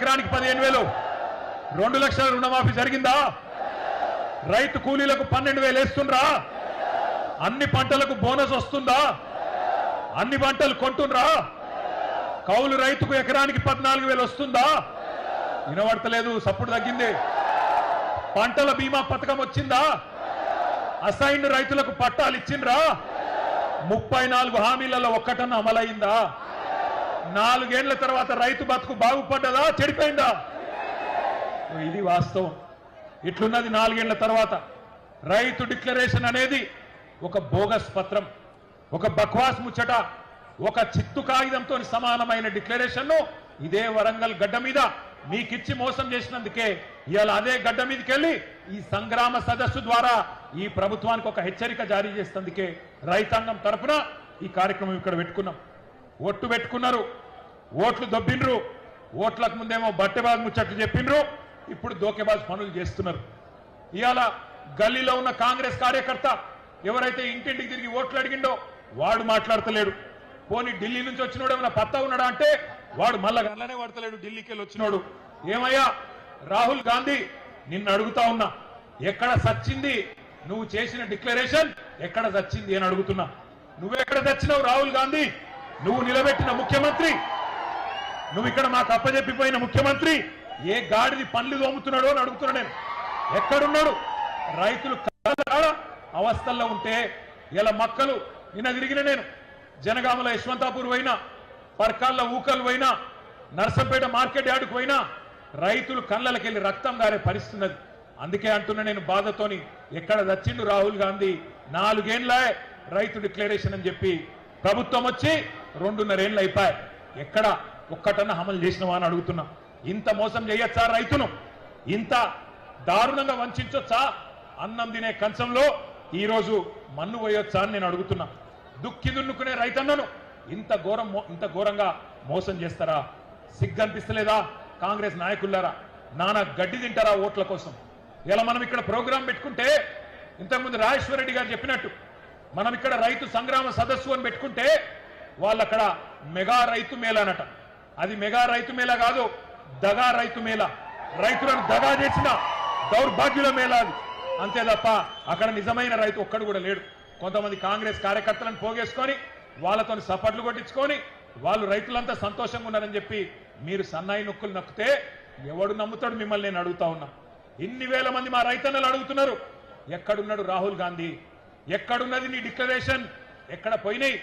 ఎకరానికి 15,000, 2 లక్షల రుణమాఫీ జరిగిందా? రైతు కూలీలకు 12,000 వేస్తుండ్రా? అన్ని పంటలకు బోనస్ వస్తుందా? అన్ని పంటలు కొంటుండ్రా? కౌలు రైతుకు ఎకరానికి 14,000 వస్తుందా? వినబడతలేదు, సప్పుడు తగ్గింది. పంటల బీమా పథకం వచ్చిందా? అసైన్డ్ రైతులకు పట్టాలు ఇచ్చిండ్రా? 34 హామీలలో ఒక్కటన్నా అమలైందా? 4 ఏళ్ల తర్వాత రైతు బతుకు బాగుపడ్డదా చెడిపోయిందా? ఇది వాస్తవం. ఇట్లున్నది 4 ఏళ్ల తర్వాత. రైతు డిక్లరేషన్ అనేది ఒక బోగస్ పత్రం, ఒక బక్వాస్ ముచ్చట, ఒక చిత్తు కాగితంతో సమానమైన డిక్లరేషన్ ఇదే వరంగల్ గడ్డ మీద మీకిచ్చి మోసం చేసినందుకే ఇవాళ అదే గడ్డ మీదకి వెళ్ళి ఈ సంగ్రామ సదస్సు ద్వారా ఈ ప్రభుత్వానికి ఒక హెచ్చరిక జారీ చేసేందుకే రైతాంగం తరఫున ఈ కార్యక్రమం ఇక్కడ పెట్టుకున్నాం. ఓట్లు పెట్టుకున్నారు, ఓట్లు దొబ్బిండ్రు, ఓట్లకు ముందేమో బట్టెబాజ్ ముచ్చట్లు చెప్పిండ్రు, ఇప్పుడు దోకేబాజ్ పనులు చేస్తున్నారు. ఇవాళ గల్లీలో ఉన్న కాంగ్రెస్ కార్యకర్త ఎవరైతే ఇంటింటికి తిరిగి ఓట్లు అడిగిండో వాడు మాట్లాడతలేడు. పోనీ ఢిల్లీ నుంచి వచ్చినోడు ఏమైనా పత్తా ఉన్నాడా అంటే వాడు మళ్ళా గల్లనే పడతలేడు. ఢిల్లీకి వెళ్ళి వచ్చినోడు ఏమయ్యా రాహుల్ గాంధీ, నిన్ను అడుగుతా ఉన్నా, ఎక్కడ సచ్చింది నువ్వు చేసిన డిక్లరేషన్? ఎక్కడ సచ్చింది అని అడుగుతున్నా. నువ్వెక్కడ చచ్చినావు రాహుల్ గాంధీ? నువ్వు నిలబెట్టిన ముఖ్యమంత్రి, నువ్వు ఇక్కడ మాకు అప్పజెప్పిపోయిన ముఖ్యమంత్రి ఏ గాడిది పండ్లు తోముతున్నాడో అని అడుగుతున్నా నేను. ఎక్కడున్నాడు? రైతులు అవస్థల్లో ఉంటే ఇలా మక్కలు నిన్న తిరిగిన నేను జనగామల యశ్వంతాపూర్ పోయినా, పర్కాల్లో ఊకలు పోయినా, నర్సంపేట మార్కెట్ యార్డుకు పోయినా రైతులు కళ్ళకెళ్ళి రక్తం గారే పరిస్థితున్నది. అందుకే అంటున్నా నేను బాధతోని, ఎక్కడ దచ్చిండు రాహుల్ గాంధీ? 4 ఏళ్లే రైతు డిక్లరేషన్ అని చెప్పి ప్రభుత్వం వచ్చి 2.5 ఏళ్ళు అయిపోయాయి. ఎక్కడ ఒక్కటన్నా అమలు చేసినవా అని అడుగుతున్నా. ఇంత మోసం చేయొచ్చా రైతును? ఇంత దారుణంగా వంచొచ్చా? అన్నం తినే కంచంలో ఈరోజు మన్ను పోయొచ్చా అని నేను అడుగుతున్నా. దుక్కి దున్నుకునే రైతన్నను ఇంత ఘోరంగా మోసం చేస్తారా? సిగ్గనిపిస్తలేదా కాంగ్రెస్ నాయకులారా? నానా గడ్డి తింటారా ఓట్ల కోసం? ఇలా మనం ఇక్కడ ప్రోగ్రాం పెట్టుకుంటే, ఇంతకుముందు రాజేశ్వర రెడ్డి గారు చెప్పినట్టు మనం ఇక్కడ రైతు సంగ్రామ సదస్సు అని పెట్టుకుంటే వాళ్ళు అక్కడ మెగా రైతు మేళానట. అది మెగా రైతు మేళా కాదు, దగా రైతు మేళా. రైతులను దగా చేసిన దౌర్భాగ్యుల మేళా అది. అంతే తప్ప అక్కడ నిజమైన రైతు ఒక్కడు కూడా లేడు. కొంతమంది కాంగ్రెస్ కార్యకర్తలను పోగేసుకొని వాళ్ళతో సపట్లు కొట్టించుకొని వాళ్ళు రైతులంతా సంతోషంగా ఉన్నారని చెప్పి మీరు సన్నాయి నొక్కులు నొక్కితే ఎవడు నమ్ముతాడు మిమ్మల్ని? నేను అడుగుతా ఉన్నా. ఇన్ని వేల మంది మా రైతన్నలు అడుగుతున్నారు, ఎక్కడున్నాడు రాహుల్ గాంధీ? ఎక్కడున్నది నీ డిక్లరేషన్? ఎక్కడ పోయినాయి?